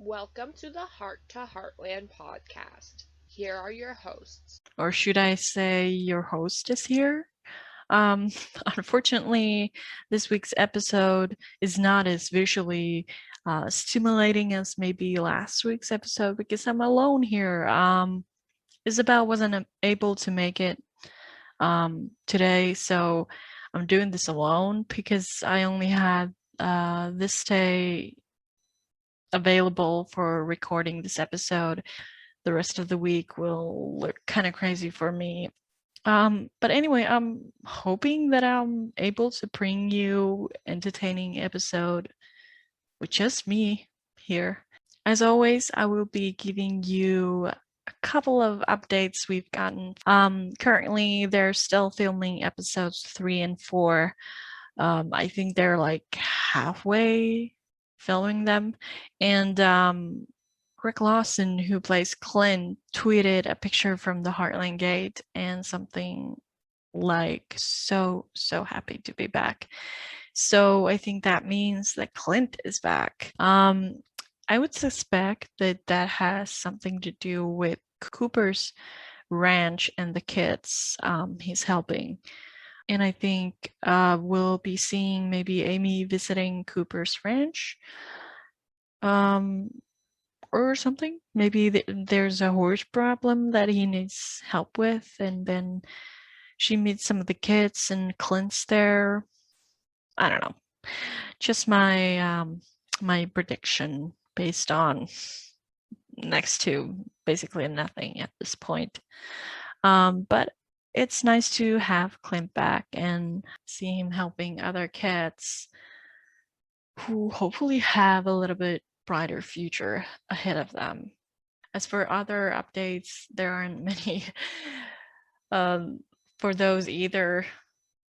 Welcome to the Heart to Heartland podcast. Here are your hosts. Or should I say your host is here? Um, Unfortunately, this week's episode is not as visually stimulating as maybe last week's episode because I'm alone here. Isabelle wasn't able to make it today, so I'm doing this alone because I only had this day available for recording this episode. The rest of the week will look kind of crazy for me. But anyway, I'm hoping that I'm able to bring you entertaining episode with just me here. As always, I will be giving you a couple of updates we've gotten. Currently they're still filming episodes 3 and 4. I think they're like halfway filming them, and Rick Lawson, who plays Clint, tweeted a picture from the Heartland gate and something like so happy to be back. So I think that means that Clint is back. I would suspect that that has something to do with Cooper's ranch and the kids he's helping. And I think we'll be seeing maybe Amy visiting Cooper's ranch or something. Maybe there's a horse problem that he needs help with, and then she meets some of the kids and Clint's there. I don't know. Just my prediction based on next to basically nothing at this point. But it's nice to have Clint back and see him helping other kids who hopefully have a little bit brighter future ahead of them. As for other updates, there aren't many for those either.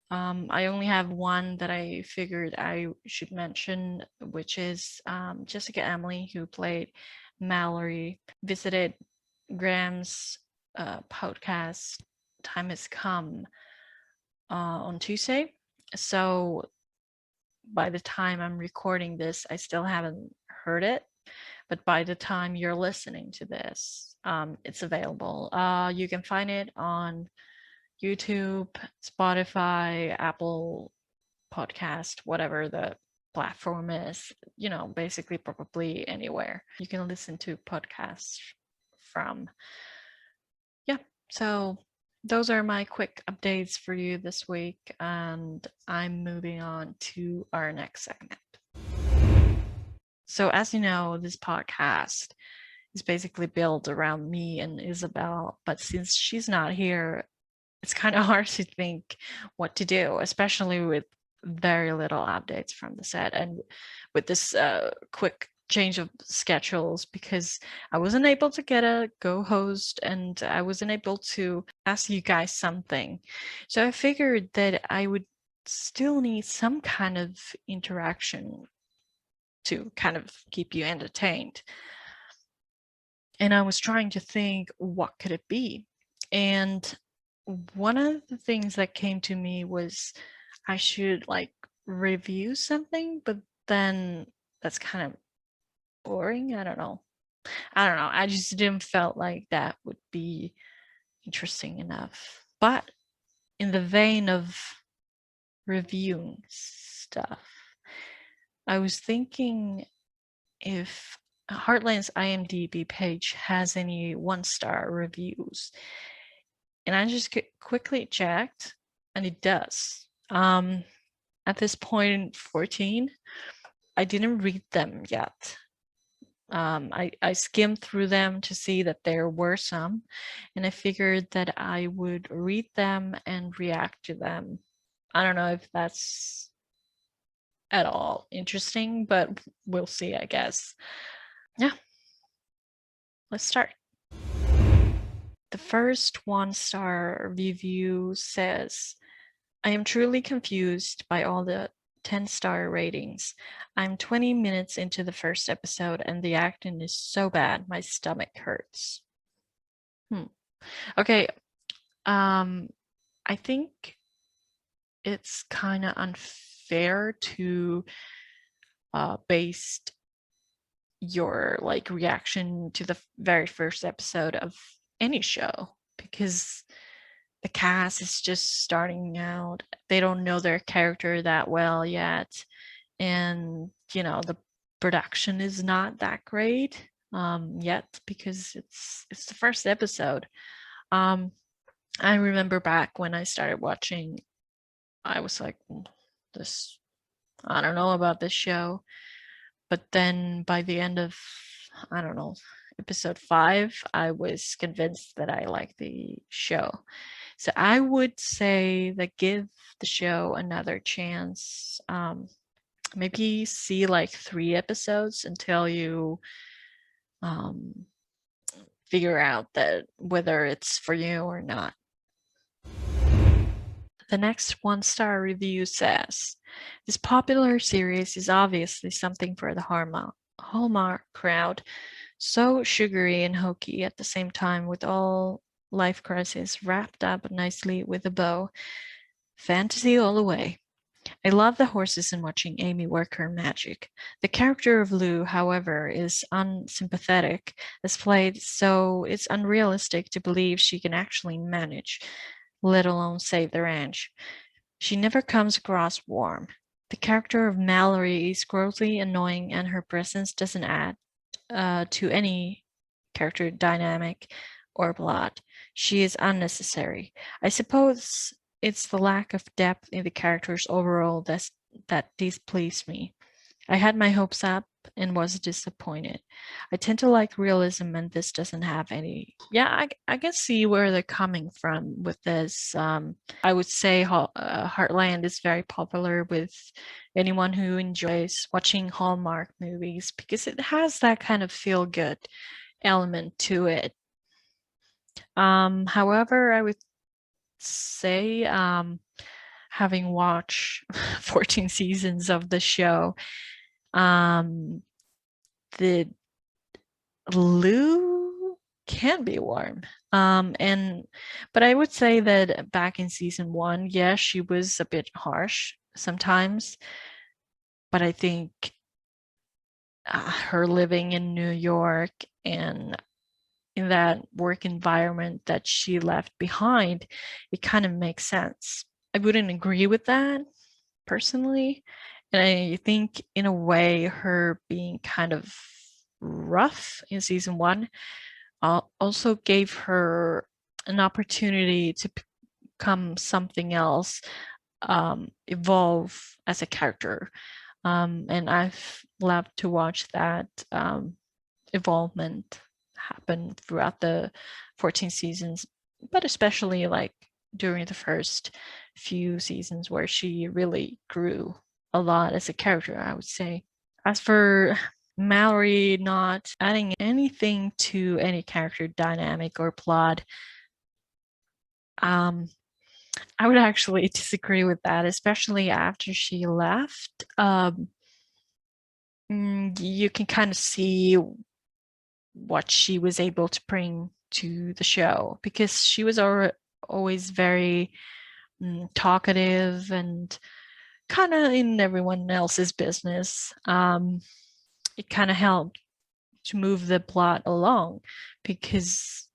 I only have one that I figured I should mention, which is Jessica Emily, who played Mallory, visited Graham's podcast Time Has Come on Tuesday. So by the time I'm recording this, I still haven't heard it. But by the time you're listening to this, it's available. You can find it on YouTube, Spotify, Apple Podcast, whatever the platform is, basically probably anywhere you can listen to podcasts from. Yeah, so those are my quick updates for you this week, and I'm moving on to our next segment. So as you know, this podcast is basically built around me and Isabelle, but since she's not here, it's kind of hard to think what to do, especially with very little updates from the set and with this quick change of schedules, because I wasn't able to get a co-host and I wasn't able to ask you guys something. So I figured that I would still need some kind of interaction to kind of keep you entertained. And I was trying to think, what could it be? And one of the things that came to me was I should like review something, but then that's kind of boring. I don't know. I just didn't felt like that would be interesting enough. But in the vein of reviewing stuff, I was thinking if Heartland's IMDB page has any 1-star reviews. And I just quickly checked, and it does. At this point, 14, I didn't read them yet. I skimmed through them to see that there were some, and I figured that I would read them and react to them. I don't know if that's at all interesting, but we'll see, I guess. Yeah, let's start. The first 1-star review says, I am truly confused by all the 10-star ratings. I'm 20 minutes into the first episode and the acting is so bad, my stomach hurts. Okay, I think it's kind of unfair to base your like reaction to the very first episode of any show, because the cast is just starting out. They don't know their character that well yet. And, the production is not that great yet, because it's the first episode. I remember back when I started watching, I was like, this, I don't know about this show. But then by the end of, I don't know, episode 5, I was convinced that I liked the show. So I would say that give the show another chance. Maybe see like 3 episodes until you figure out that whether it's for you or not. The next 1-star review says, this popular series is obviously something for the Hallmark crowd. So sugary and hokey at the same time, with all life crisis wrapped up nicely with a bow. Fantasy all the way. I love the horses and watching Amy work her magic. The character of Lou, however, is unsympathetic as played, so it's unrealistic to believe she can actually manage, let alone save the ranch. She never comes across warm. The character of Mallory is grossly annoying, and her presence doesn't add to any character dynamic or plot. She is unnecessary. I suppose it's the lack of depth in the characters overall that displeased me. I had my hopes up and was disappointed. I tend to like realism, and this doesn't have any. Yeah, I can see where they're coming from with this. I would say Heartland is very popular with anyone who enjoys watching Hallmark movies, because it has that kind of feel good element to it. However, I would say, having watched 14 seasons of the show, the Lou can be warm. But I would say that back in season 1, yes, she was a bit harsh sometimes, but I think her living in New York and in that work environment that she left behind, it kind of makes sense. I wouldn't agree with that personally. And I think in a way, her being kind of rough in season 1 also gave her an opportunity to become something else, evolve as a character. And I've loved to watch that evolvement happen throughout the 14 seasons, but especially like during the first few seasons, where she really grew a lot as a character, I would say. As for Mallory not adding anything to any character dynamic or plot, I would actually disagree with that, especially after she left. You can kind of see what she was able to bring to the show, because she was always very talkative and kind of in everyone else's business. It kind of helped to move the plot along, because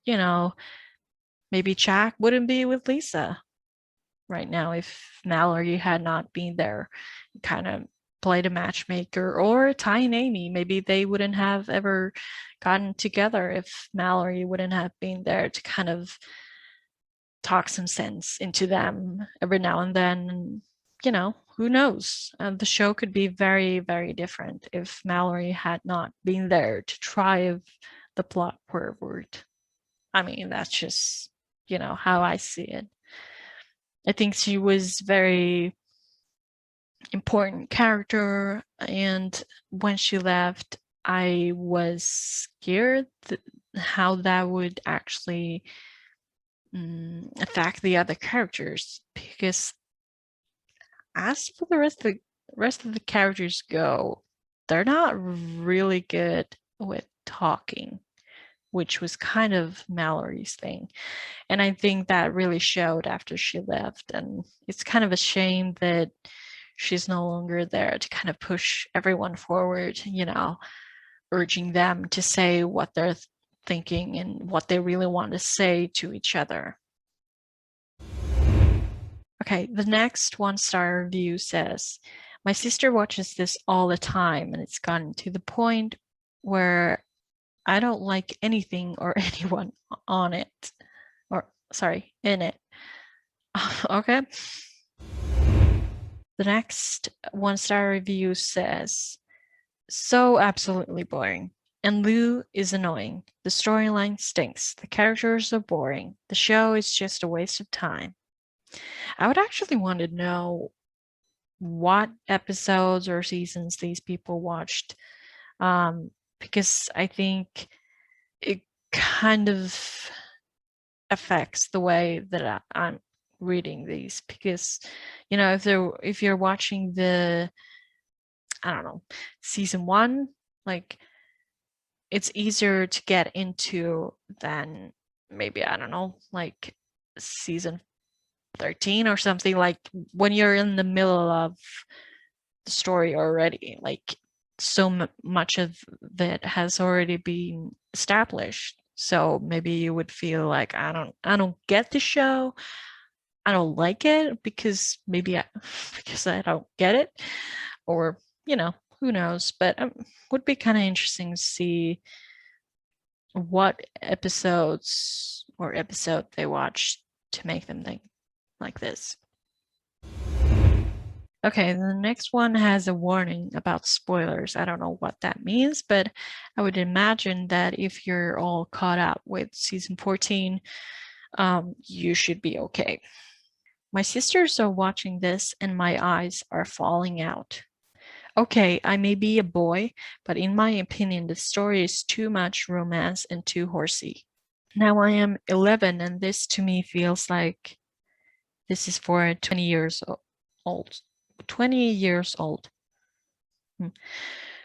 maybe Jack wouldn't be with Lisa right now if Mallory had not been there, kind of played a matchmaker. Or Ty and Amy, maybe they wouldn't have ever gotten together if Mallory wouldn't have been there to kind of talk some sense into them every now and then. Who knows? The show could be very, very different if Mallory had not been there to drive the plot forward. I mean, that's just, how I see it. I think she was very important character, and when she left, I was scared how that would actually affect the other characters, because as for the rest of the characters go, they're not really good with talking, which was kind of Mallory's thing. And I think that really showed after she left. And it's kind of a shame that she's no longer there to kind of push everyone forward, urging them to say what they're thinking and what they really want to say to each other. Okay, the next 1-star review says, my sister watches this all the time and it's gotten to the point where I don't like anything or anyone on it. Or, sorry, in it. Okay. The next 1-star review says, so absolutely boring. And Lou is annoying. The storyline stinks. The characters are boring. The show is just a waste of time. I would actually want to know what episodes or seasons these people watched, because I think it kind of affects the way that I'm reading these. Because, you know, if you're watching the, I don't know, season 1, like, it's easier to get into than maybe, I don't know, like season 13 or something, like when you're in the middle of the story already, like so much of that has already been established. So maybe you would feel like I don't get the show. I don't like it because because I don't get it, or you know, who knows, but would be kind of interesting to see what episodes or episode they watched to make them think like this. Okay, the next one has a warning about spoilers. I don't know what that means, but I would imagine that if you're all caught up with season 14, you should be okay. My sisters are watching this and my eyes are falling out. Okay, I may be a boy, but in my opinion, the story is too much romance and too horsey. Now I am 11 and this to me feels like this is for 20 years old. 20 years old.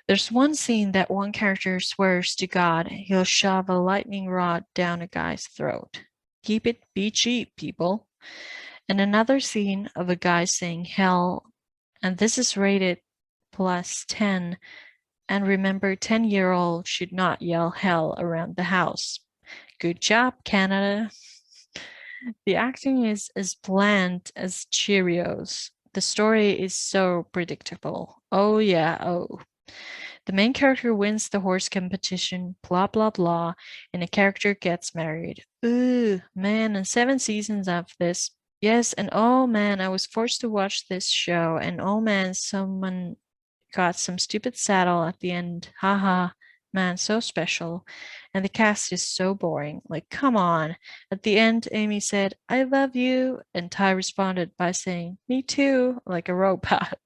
There's one scene that one character swears to God he'll shove a lightning rod down a guy's throat. Keep it PG, people. And another scene of a guy saying hell, and this is rated plus 10. And remember, 10-year-old should not yell hell around the house. Good job, Canada. The acting is as bland as Cheerios. The story is so predictable. Oh yeah, oh. The main character wins the horse competition, blah blah blah, and a character gets married. Ooh, man, and 7 seasons of this. Yes, and oh man, I was forced to watch this show, and oh man, someone got some stupid saddle at the end. Haha. Man, so special. And the cast is so boring. Like, come on. At the end, Amy said, I love you. And Ty responded by saying, me too, like a robot.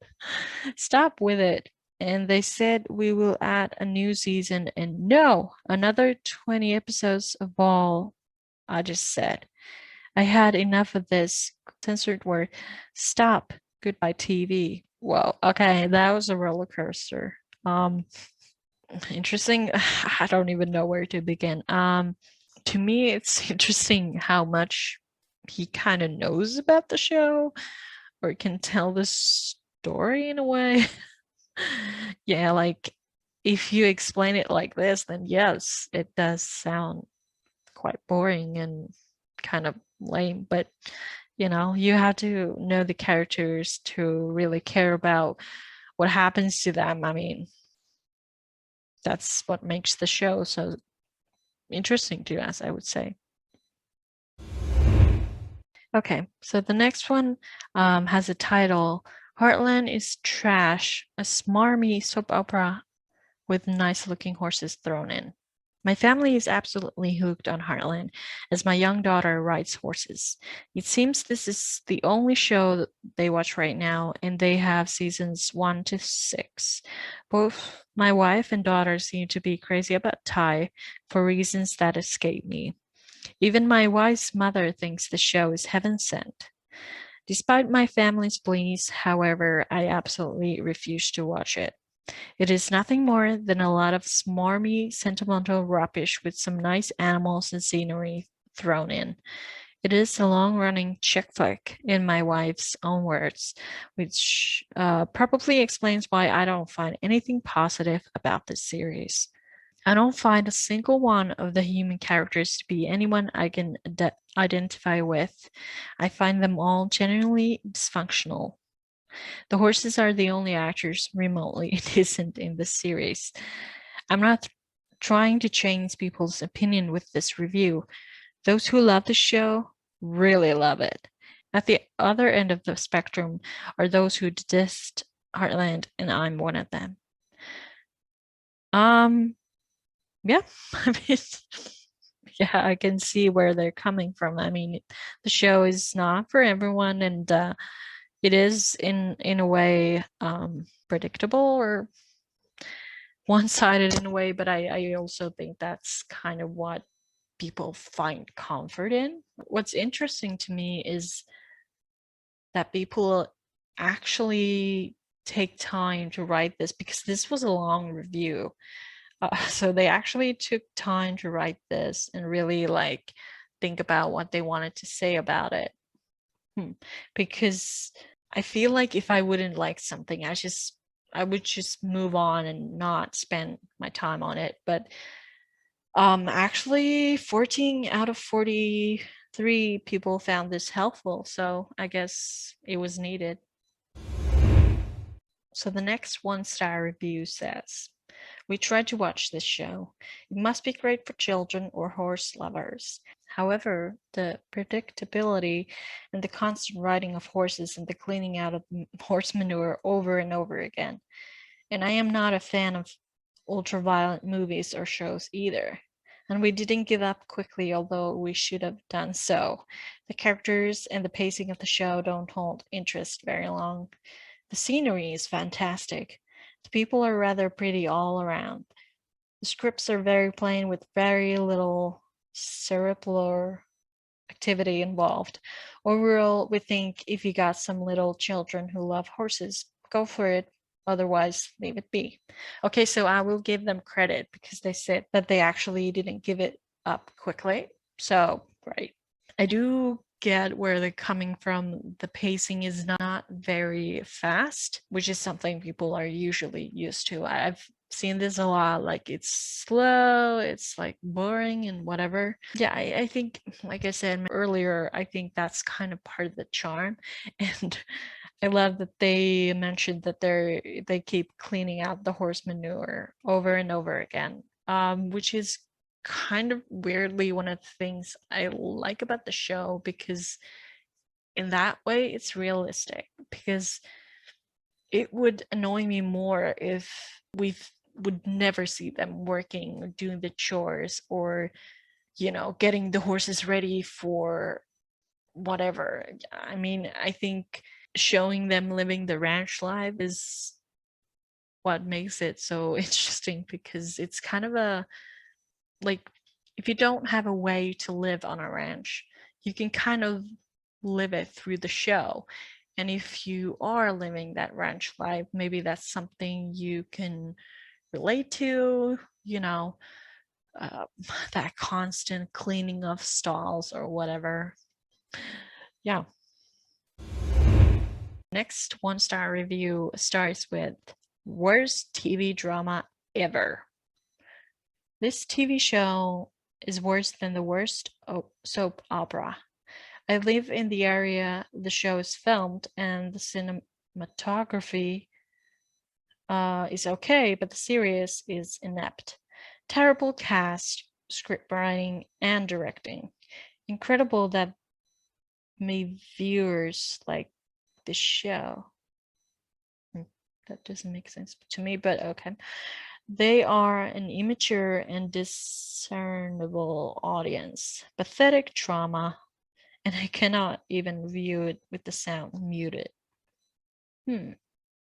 Stop with it. And they said we will add a new season. And no, another 20 episodes of all I just said. I had enough of this censored word. Stop. Goodbye, TV. Well, okay, that was a roller coaster. Interesting. I don't even know where to begin. To me, it's interesting how much he kind of knows about the show or can tell the story in a way. Yeah, like if you explain it like this, then yes, it does sound quite boring and kind of lame, but you know, you have to know the characters to really care about what happens to them. I mean, that's what makes the show so interesting to us, I would say. Okay, so the next one has a title, Heartland is Trash, a smarmy soap opera with nice looking horses thrown in. My family is absolutely hooked on Heartland, as my young daughter rides horses. It seems this is the only show they watch right now, and they have seasons 1 to 6. Both my wife and daughter seem to be crazy about Thai for reasons that escape me. Even my wife's mother thinks the show is heaven sent. Despite my family's pleas, however, I absolutely refuse to watch it. It is nothing more than a lot of smarmy, sentimental rubbish with some nice animals and scenery thrown in. It is a long-running chick flick, in my wife's own words, which probably explains why I don't find anything positive about this series. I don't find a single one of the human characters to be anyone I can identify with. I find them all genuinely dysfunctional. The horses are the only actors remotely decent in this series. I'm not trying to change people's opinion with this review. Those who love the show really love it. At the other end of the spectrum are those who detest Heartland, and I'm one of them. Yeah, I mean, yeah, I can see where they're coming from. I mean, the show is not for everyone, and it is in a way predictable or one-sided in a way, but I also think that's kind of what people find comfort in. What's interesting to me is that people actually take time to write this because this was a long review. So they actually took time to write this and really like think about what they wanted to say about it. Because I feel like if I wouldn't like something, I would just move on and not spend my time on it. But actually 14 out of 43 people found this helpful, so I guess it was needed. So the next one-star review says, we tried to watch this show. It must be great for children or horse lovers. However, the predictability and the constant riding of horses and the cleaning out of horse manure over and over again. And I am not a fan of ultra-violent movies or shows either. And we didn't give up quickly, although we should have done so. The characters and the pacing of the show don't hold interest very long. The scenery is fantastic. The people are rather pretty all around. The scripts are very plain with very little cerebral activity involved. Overall, we think if you got some little children who love horses, go for it. Otherwise, leave it be. Okay, so I will give them credit because they said that they actually didn't give it up quickly. So, right. I do get where they're coming from. The pacing is not very fast, which is something people are usually used to. I've seen this a lot, like it's slow, it's like boring and whatever. Yeah, I think, like I said earlier, I think that's kind of part of the charm. And I love that they mentioned that they keep cleaning out the horse manure over and over again, which is kind of weirdly one of the things I like about the show, because in that way it's realistic. Because it would annoy me more if we would never see them working or doing the chores or, getting the horses ready for whatever. I mean, I think showing them living the ranch life is what makes it so interesting, because it's kind of a, like, if you don't have a way to live on a ranch, you can kind of live it through the show. And if you are living that ranch life, maybe that's something you can relate to, uh, that constant cleaning of stalls or whatever. Yeah. Next one-star review starts with worst TV drama ever. This TV show is worse than the worst soap opera. I live in the area the show is filmed, and the cinematography is okay, but the series is inept. Terrible cast, script writing, and directing. Incredible that made viewers like this show. That doesn't make sense to me, but okay. They are an immature and discernible audience. Pathetic trauma, and I cannot even view it with the sound muted.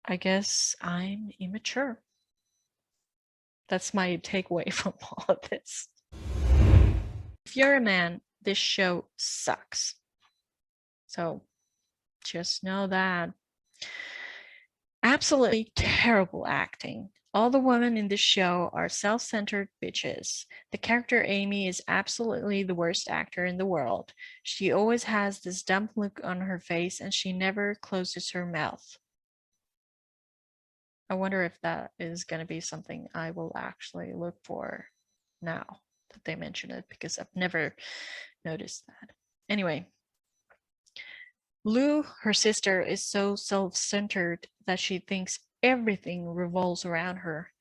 I guess I'm immature. That's my takeaway from all of this. If you're a man, this show sucks. So just know that. Absolutely terrible acting. All the women in this show are self-centered bitches. The character Amy is absolutely the worst actor in the world. She always has this dumb look on her face and she never closes her mouth. I wonder if that is going to be something I will actually look for now that they mention it, because I've never noticed that. Anyway, Lou, her sister, is so self-centered that she thinks everything revolves around her.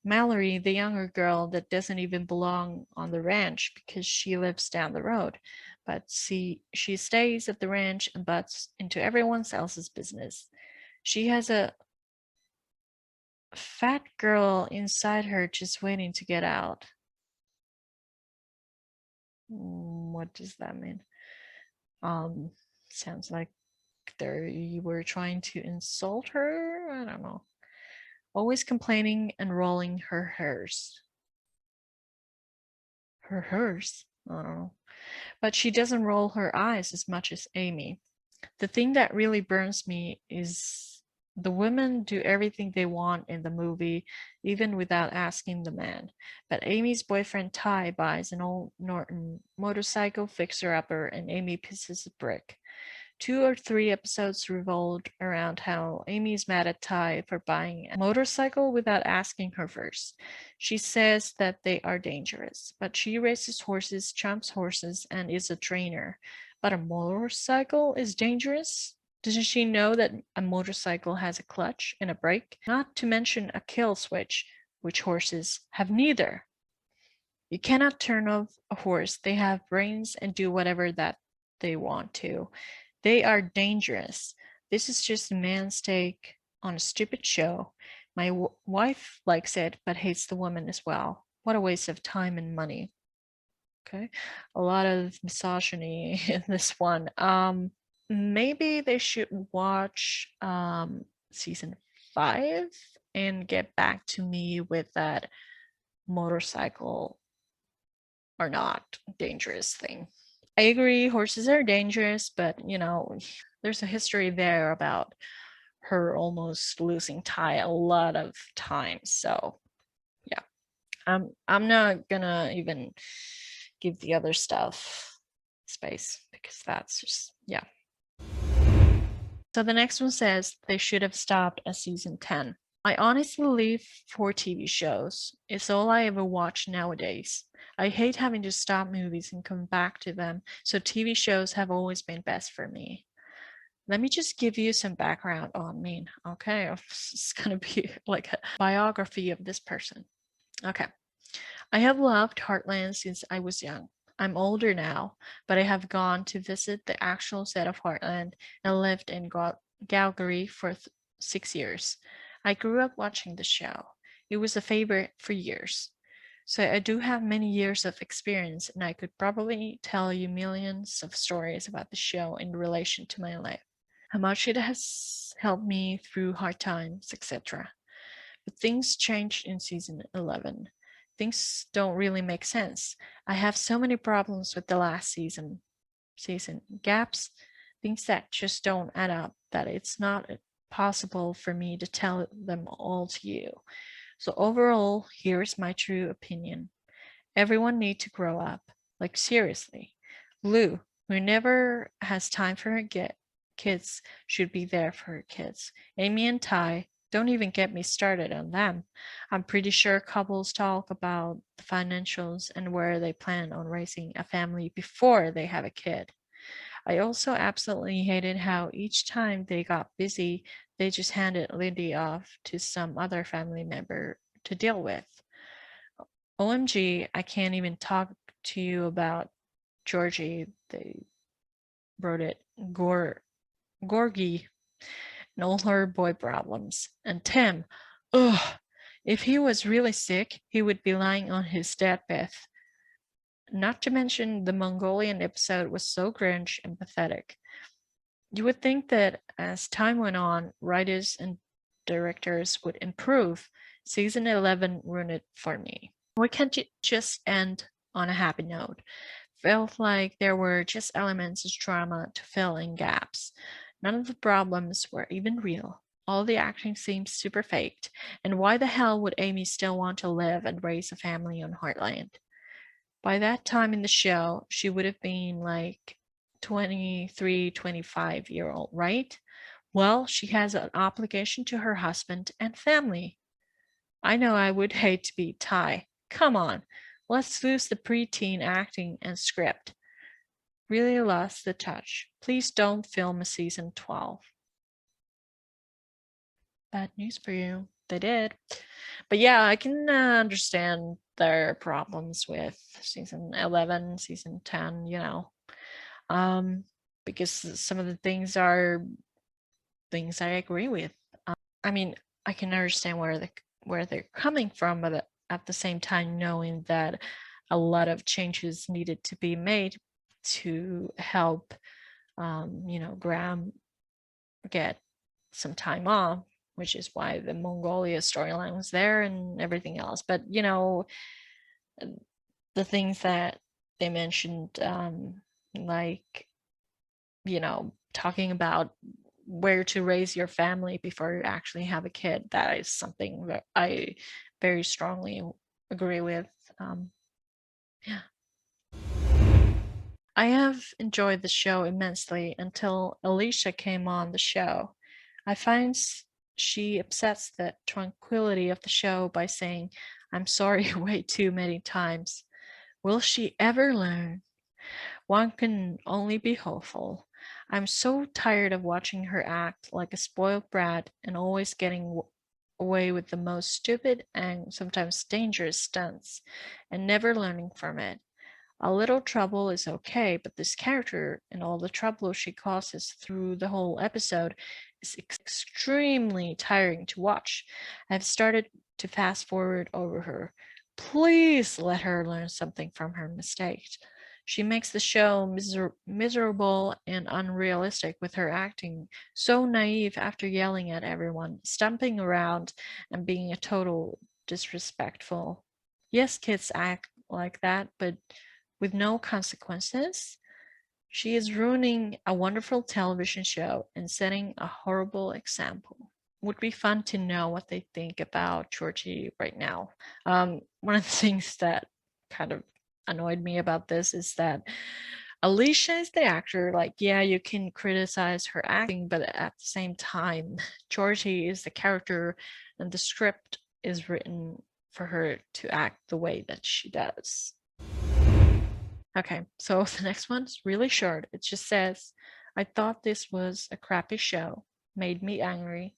Mallory, the younger girl that doesn't even belong on the ranch because she lives down the road, but she stays at the ranch and butts into everyone else's business. She has a fat girl inside her just waiting to get out. What does that mean? Um, Sounds like you were trying to insult her. I don't know. Always complaining and rolling her hairs. Her hers? I don't know. But she doesn't roll her eyes as much as Amy. The thing that really burns me is the women do everything they want in the movie, even without asking the man. But Amy's boyfriend Ty buys an old Norton motorcycle fixer-upper and Amy pisses a brick. 2 or 3 episodes revolved around how Amy's mad at Ty for buying a motorcycle without asking her first. She says that they are dangerous, but she races horses, jumps horses, and is a trainer. But a motorcycle is dangerous? Doesn't she know that a motorcycle has a clutch and a brake? Not to mention a kill switch, which horses have neither. You cannot turn off a horse. They have brains and do whatever that they want to. They are dangerous. This is just a man's take on a stupid show. My wife likes it, but hates the woman as well. What a waste of time and money. Okay, a lot of misogyny in this one. Maybe they should watch season 5 and get back to me with that motorcycle or not dangerous thing. I agree, horses are dangerous, but there's a history there about her almost losing Ty a lot of times. So yeah, I'm not gonna even give the other stuff space because that's just yeah. So the next one says they should have stopped at season 10. I honestly live for TV shows. It's all I ever watch nowadays. I hate having to stop movies and come back to them, so TV shows have always been best for me. Let me just give you some background on me. Okay, it's gonna be like a biography of this person. Okay, I have loved Heartland since I was young. I'm older now, but I have gone to visit the actual set of Heartland and lived in Calgary for 6 years. I grew up watching the show. It was a favorite for years. So I do have many years of experience, and I could probably tell you millions of stories about the show in relation to my life, how much it has helped me through hard times, etc. But things changed in season 11. Things don't really make sense. I have so many problems with the last season gaps, things that just don't add up, that it's not possible for me to tell them all to you. So overall, here's my true opinion. Everyone need to grow up. Like seriously. Lou, who never has time for her kids, should be there for her kids. Amy and Ty, don't even get me started on them. I'm pretty sure couples talk about the financials and where they plan on raising a family before they have a kid. I also absolutely hated how each time they got busy, they just handed Lindy off to some other family member to deal with. OMG, I can't even talk to you about Georgie. They wrote it Gorgie and all her boy problems. And Tim, ugh, if he was really sick, he would be lying on his deathbed. Not to mention the Mongolian episode was so cringe and pathetic. You would think that as time went on, writers and directors would improve. Season 11 ruined it for me. Why can't it just end on a happy note? Felt like there were just elements of drama to fill in gaps. None of the problems were even real. All the acting seemed super faked. And why the hell would Amy still want to live and raise a family on Heartland? By that time in the show, she would have been like 23, 25-year-old, right? Well, she has an obligation to her husband and family. I know I would hate to be Ty. Come on, let's lose the preteen acting and script. Really lost the touch. Please don't film a season 12. Bad news for you. They did. But yeah, I can understand their problems with season 11, season 10, um, because some of the things are things I agree with. I mean, I can understand where they're coming from, but at the same time, knowing that a lot of changes needed to be made to help, Graham get some time off, which is why the Mongolia storyline was there and everything else. But the things that they mentioned, like talking about where to raise your family before you actually have a kid, that is something that I very strongly agree with. Yeah. I have enjoyed the show immensely until Alicia came on the show. I find she upsets the tranquility of the show by saying, "I'm sorry" way too many times. Will she ever learn? One can only be hopeful. I'm so tired of watching her act like a spoiled brat and always getting away with the most stupid and sometimes dangerous stunts and never learning from it. A little trouble is okay, but this character and all the trouble she causes through the whole episode is extremely tiring to watch. I've started to fast forward over her. Please let her learn something from her mistakes. She makes the show miserable and unrealistic with her acting, so naive after yelling at everyone, stumping around, and being a total disrespectful. Yes, kids act like that, but with no consequences. She is ruining a wonderful television show and setting a horrible example. Would be fun to know what they think about Georgie right now. One of the things that kind of annoyed me about this is that Alicia is the actor. Like, yeah, you can criticize her acting, but at the same time, Georgie is the character, and the script is written for her to act the way that she does. Okay, so the next one's really short. It just says, "I thought this was a crappy show. Made me angry."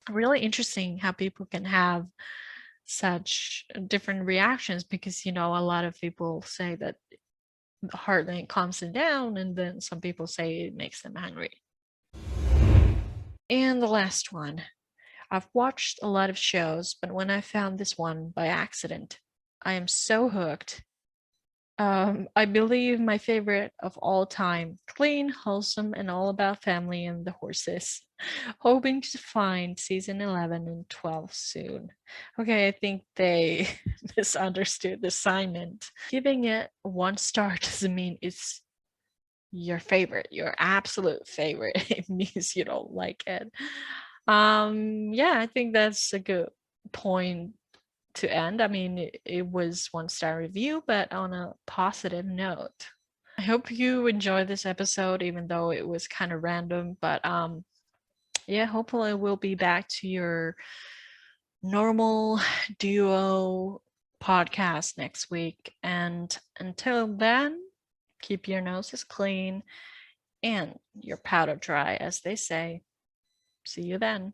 Really interesting how people can have such different reactions because, a lot of people say that Heartland calms them down, and then some people say it makes them angry. And the last one. I've watched a lot of shows, but when I found this one by accident, I am so hooked. I believe my favorite of all time, clean, wholesome, and all about family and the horses. Hoping to find season 11 and 12 soon. Okay, I think they misunderstood the assignment. Giving it 1 star doesn't mean it's your favorite, your absolute favorite. It means you don't like it. Yeah, I think that's a good point to end. I mean, it was 1 star review, but on a positive note. I hope you enjoyed this episode, even though it was kind of random. But yeah, hopefully we'll be back to your normal duo podcast next week. And until then, keep your noses clean and your powder dry, as they say. See you then.